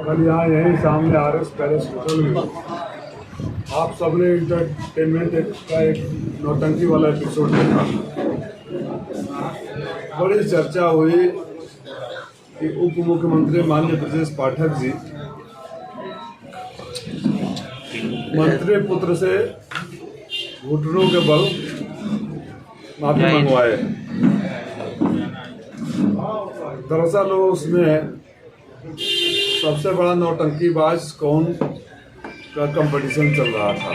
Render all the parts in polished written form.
कल यहाँ यहीं सामने RS पैलेस होटल में आप सबने इंटरटेनमेंट का एक नौटंकी वाला एपिसोड देखा। बड़ी चर्चा हुई कि उप मुख्यमंत्री माननीय ब्रजेश पाठक जी मंत्री पुत्र से घुटनों के बल माफी मंगवाए। दरअसल उसमें सबसे बड़ा नौटंकीबाज कौन का कंपटीशन चल रहा था।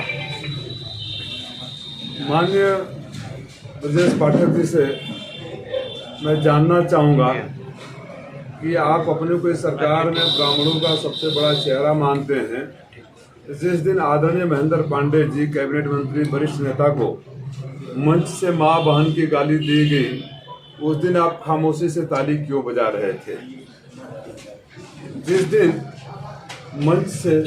माननीय ब्रजेश पाठक जी से मैं जानना चाहूँगा कि आप अपने को इस सरकार में ब्राह्मणों का सबसे बड़ा चेहरा मानते हैं। जिस दिन आदरणीय महेंद्र पांडे जी कैबिनेट मंत्री वरिष्ठ नेता को मंच से मां बहन की गाली दी गई, उस दिन आप खामोशी से ताली क्यों बजा रहे थे? जिस दिन मंच से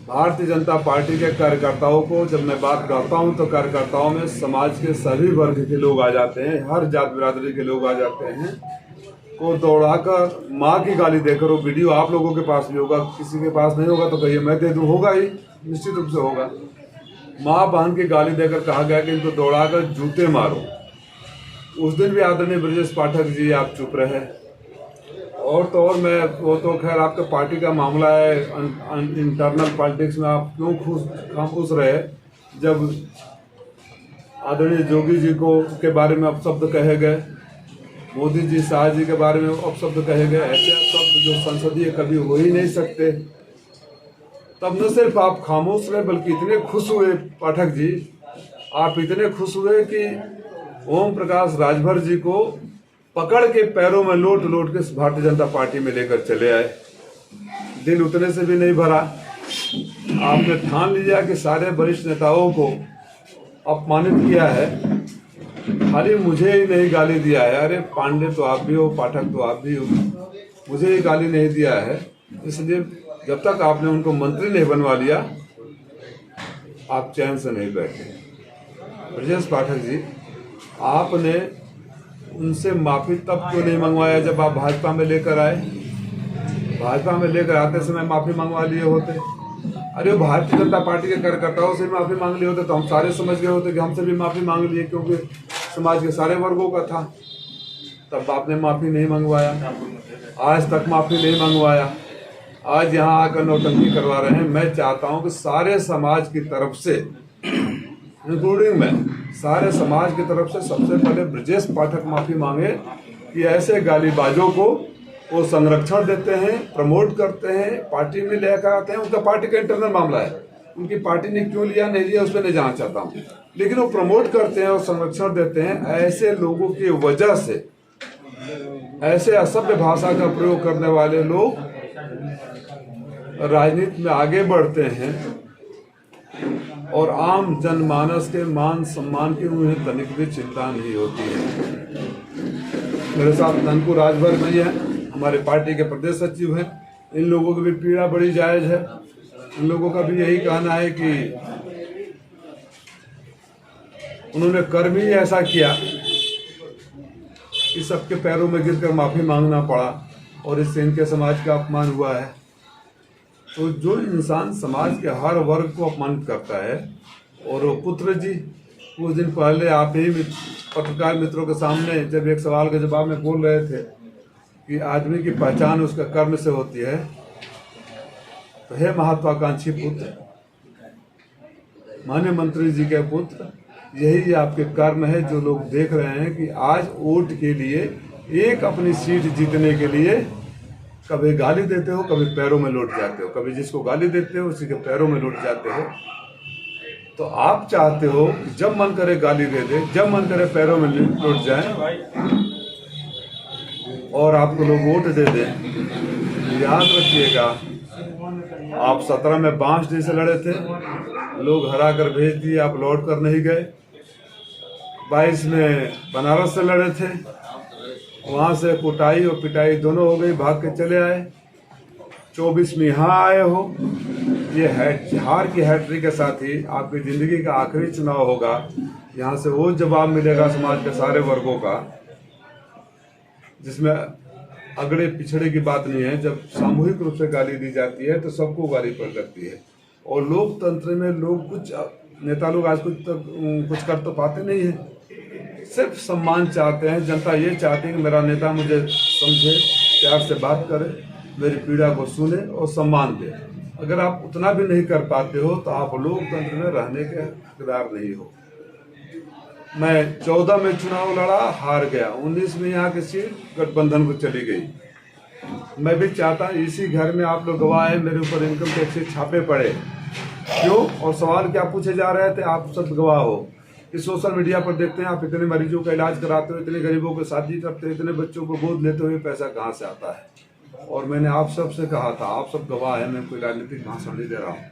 भारतीय जनता पार्टी के कार्यकर्ताओं को, जब मैं बात करता हूं तो कार्यकर्ताओं में समाज के सभी वर्ग के लोग आ जाते हैं, हर जात बिरादरी के लोग आ जाते हैं, को दौड़ाकर माँ की गाली देकर, वो वीडियो आप लोगों के पास भी होगा, किसी के पास नहीं होगा तो कहिए मैं दे दूं, होगा ही, निश्चित रूप से होगा। माँ बहन की गाली देकर कहा गया कि इनको दौड़ाकर जूते मारो। उस दिन भी आदरणीय ब्रजेश पाठक जी आप चुप रहे। और तो और मैं वो तो खैर आपके पार्टी का मामला है, इंटरनल पॉलिटिक्स में आप क्यों खुश रहे जब आदरणीय जोगी जी को के बारे में अपशब्द कहे गए, मोदी जी शाह जी के बारे में अपशब्द कहे गए, ऐसे अपशब्द जो संसदीय कभी हो ही नहीं सकते। तब न सिर्फ आप खामोश रहे बल्कि इतने खुश हुए पाठक जी, आप इतने खुश हुए कि ओम प्रकाश राजभर जी को पकड़ के पैरों में लोट लोट के भारतीय जनता पार्टी में लेकर चले आए। दिल उतने से भी नहीं भरा। आपने ठान लिया कि सारे वरिष्ठ नेताओं को अपमानित किया है, खाली मुझे ही नहीं गाली दिया है। अरे पांडे तो आप भी हो, पाठक तो आप भी हो, मुझे ही गाली नहीं दिया है। इसलिए जब तक आपने उनको मंत्री नहीं बनवा लिया, आप चैन से नहीं बैठे। ब्रजेश पाठक जी, आपने उनसे माफी तब क्यों नहीं मंगवाया जब आप भाजपा में लेकर आए? भाजपा में लेकर आते समय माफी मंगवा लिए होते। अरे वो भारतीय जनता पार्टी के कार्यकर्ताओं से माफी मांग लिए होते तो हम सारे समझ गए होते कि हमसे भी माफी मांग लिए, क्योंकि समाज के सारे वर्गों का था। तब आपने माफी नहीं मंगवाया, आज तक माफी नहीं मंगवाया, आज यहाँ आकर नौटंकी करवा रहे हैं। मैं चाहता हूँ कि सारे समाज की तरफ से, इंक्लूडिंग मैं, सारे समाज की तरफ से सबसे पहले ब्रजेश पाठक माफी मांगे कि ऐसे गालीबाजों को वो संरक्षण देते हैं, प्रमोट करते हैं, पार्टी में लेकर आते हैं। उनका पार्टी का इंटरनल मामला है, उनकी पार्टी ने क्यों लिया नहीं लिया उस पर नहीं जानना चाहता हूँ, लेकिन वो प्रमोट करते हैं और संरक्षण देते हैं। ऐसे लोगों की वजह से, ऐसे असभ्य भाषा का प्रयोग करने वाले लोग राजनीति में आगे बढ़ते हैं और आम जनमानस के मान सम्मान की उन्हें तनिक भी चिंता नहीं होती है। मेरे साथ ननकू राजभर भी हैं, हमारे पार्टी के प्रदेश सचिव हैं। इन लोगों की भी पीड़ा बड़ी जायज है। इन लोगों का भी यही कहना है कि उन्होंने कर्म ही ऐसा किया कि सबके पैरों में गिरकर माफी मांगना पड़ा और इससे इनके समाज का अपमान हुआ है। तो जो इंसान समाज के हर वर्ग को अपमानित करता है, और वो पुत्र जी कुछ दिन पहले आप ही पत्रकार मित्रों के सामने जब एक सवाल के जवाब में बोल रहे थे कि आदमी की पहचान उसका कर्म से होती है, तो हे महत्वाकांक्षी पुत्र, माननीय मंत्री जी के पुत्र, यही आपके कर्म है जो लोग देख रहे हैं कि आज वोट के लिए, एक अपनी सीट जीतने के लिए कभी गाली देते हो, कभी पैरों में लौट जाते हो, कभी जिसको गाली देते हो उसी के पैरों में लौट जाते हो। तो आप चाहते हो कि जब मन करे गाली दे दे, जब मन करे पैरों में लौट जाए और आपको लोग वोट दे दें। याद रखिएगा, आप 17 में बांसडीह से लड़े थे, लोग हरा कर भेज दिए, आप लौट कर नहीं गए। 22 में बनारस से लड़े थे, वहाँ से कुटाई और पिटाई दोनों हो गई, भाग के चले आए। 24 में यहाँ आए हो। ये हार की हैट्रिक के साथ ही आपकी ज़िंदगी का आखिरी चुनाव होगा। यहाँ से वो जवाब मिलेगा समाज के सारे वर्गों का, जिसमें अगड़े पिछड़े की बात नहीं है। जब सामूहिक रूप से गाली दी जाती है तो सबको गाली पड़ सकती है। और लोकतंत्र में लोग कुछ नेता लोग आज कुछ कर तो पाते नहीं है, सिर्फ सम्मान चाहते हैं। जनता ये चाहती है कि मेरा नेता मुझे समझे, प्यार से बात करे, मेरी पीड़ा को सुने और सम्मान दे। अगर आप उतना भी नहीं कर पाते हो तो आप लोकतंत्र में रहने के हकदार नहीं हो। मैं 14 में चुनाव लड़ा, हार गया। 19 में यहाँ की सीट गठबंधन को चली गई। मैं भी चाहता इसी घर में आप लोग गवाह हैं, मेरे ऊपर इनकम टैक्स के छापे पड़े, क्यों और सवाल क्या पूछे जा रहे थे, आप सब गवाह हो। इस सोशल मीडिया पर देखते हैं आप इतने मरीजों का इलाज कराते हो, इतने गरीबों को शादी करते हो, इतने बच्चों को गोद लेते हुए पैसा कहाँ से आता है। और मैंने आप सब से कहा था, आप सब गवाह है, मैं कोई राजनीतिक भाषण नहीं दे रहा हूँ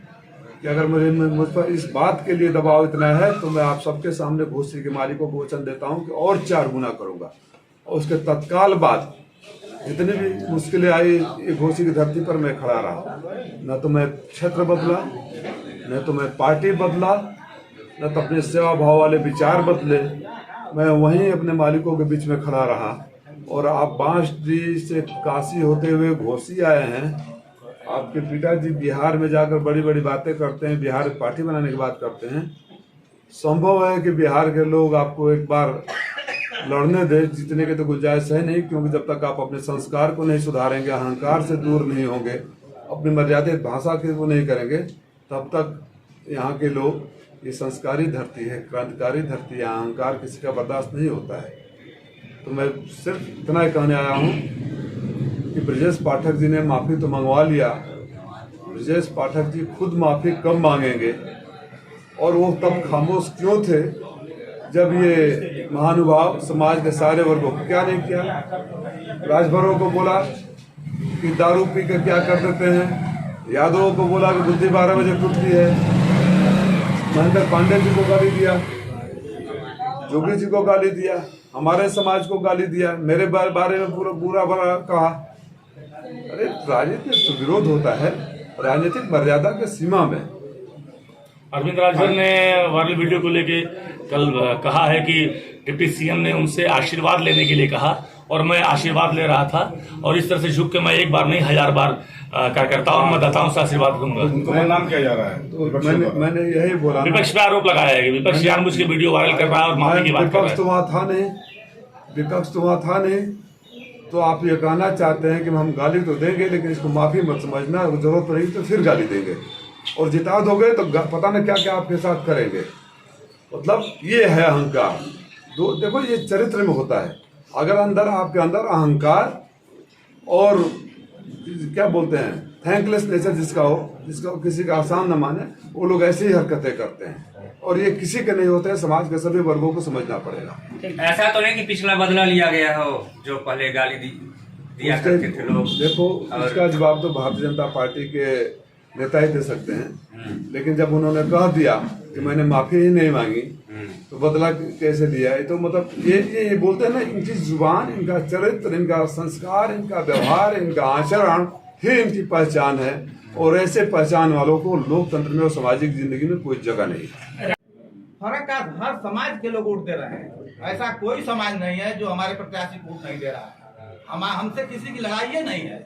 कि अगर मुझ पर इस बात के लिए दबाव इतना है तो मैं आप सबके सामने घोसी के मालिकों को वचन देता हूँ कि और 4 गुना करूँगा। और उसके तत्काल बाद जितनी भी मुश्किलें आई घोसी की धरती पर मैं खड़ा रहा। न तो मैं क्षेत्र बदला, न तो मैं पार्टी बदला, न तो अपने सेवा भाव वाले विचार बदले। मैं वहीं अपने मालिकों के बीच में खड़ा रहा। और आप बांसडीह से काशी होते हुए घोसी आए हैं। आपके पिताजी बिहार में जाकर बड़ी बड़ी बातें करते हैं, बिहार पार्टी बनाने की बात करते हैं। संभव है कि बिहार के लोग आपको एक बार लड़ने दे, जीतने के तो गुंजाइश है नहीं, क्योंकि जब तक आप अपने संस्कार को नहीं सुधारेंगे, अहंकार से दूर नहीं होंगे, अपनी मर्यादित भाषा के वो नहीं करेंगे, तब तक यहाँ के लोग, ये संस्कारी धरती है, क्रांतिकारी धरती है, अहंकार किसी का बर्दाश्त नहीं होता है। तो मैं सिर्फ इतना ही कहने आया हूँ कि ब्रजेश पाठक जी ने माफ़ी तो मंगवा लिया। ब्रजेश पाठक जी खुद माफ़ी कब मांगेंगे, और वो तब खामोश क्यों थे जब ये महानुभाव समाज के सारे वर्गों को क्या नहीं किया। राजभरों को बोला कि दारू पी कर क्या कर देते हैं, यादवों को बोला कि बुद्धि 12 बजे टूटती है, महेंद्र पांडे जी को गाली दिया, जोगी जी को गाली दिया, हमारे समाज को गाली दिया, मेरे बारे में पूरा बुरा भला कहा। अरे राजनीतिक तो विरोध होता है, राजनीतिक मर्यादा के सीमा में। अरविंद राजभर ने वायरल वीडियो को लेके कल कहा है कि डिप्टी सीएम ने उनसे आशीर्वाद लेने के लिए कहा और मैं आशीर्वाद ले रहा था, और इस तरह से झुक के मैं एक बार नहीं 1000 बार कार्यकर्ताओं मतदाताओं से आशीर्वाद लूंगा। उनका नाम क्या जा रहा है? तो मैंने यही बोला, विपक्ष पे आरोप लगाया है कि विपक्ष जानबूझ के वीडियो वायरल कर रहा है और माफी की बात कर रहा है। विपक्ष तो वहाँ था नहीं, तो आप ये कहना चाहते हैं कि हम गाली तो देंगे लेकिन इसको माफी मत समझना, जरूरत पड़ेगी तो फिर गाली देंगे, और जिता दोगे तो पता न क्या क्या आपके साथ करेंगे। मतलब ये है अहंकार। देखो ये चरित्र में होता है। अगर अंदर आपके अंदर अहंकार और क्या बोलते हैं थैंकलेस नेचर जिसका हो, जिसका किसी का आसान न माने, वो लोग ऐसी ही हरकतें करते हैं, और ये किसी के नहीं होते हैं। समाज के सभी वर्गों को समझना पड़ेगा। ऐसा तो नहीं कि पिछला बदला लिया गया हो जो पहले गाली दिया करते थे लोग। देखो इसका जवाब तो भारतीय जनता पार्टी के नेता ही दे सकते हैं, लेकिन जब उन्होंने कह दिया कि मैंने माफी ही नहीं मांगी तो बदला कैसे दिया। ये तो मतलब ये बोलते हैं ना, इनकी जुबान, इनका चरित्र, इनका संस्कार, इनका व्यवहार, इनका आचरण ही इनकी पहचान है, और ऐसे पहचान वालों को लोकतंत्र में और सामाजिक जिंदगी में कोई जगह नहीं है। फर्क का हर समाज के लोग वोट दे रहे हैं। ऐसा कोई समाज नहीं है जो हमारे प्रत्याशी को वोट नहीं दे रहा है। हमसे किसी की लड़ाई नहीं है।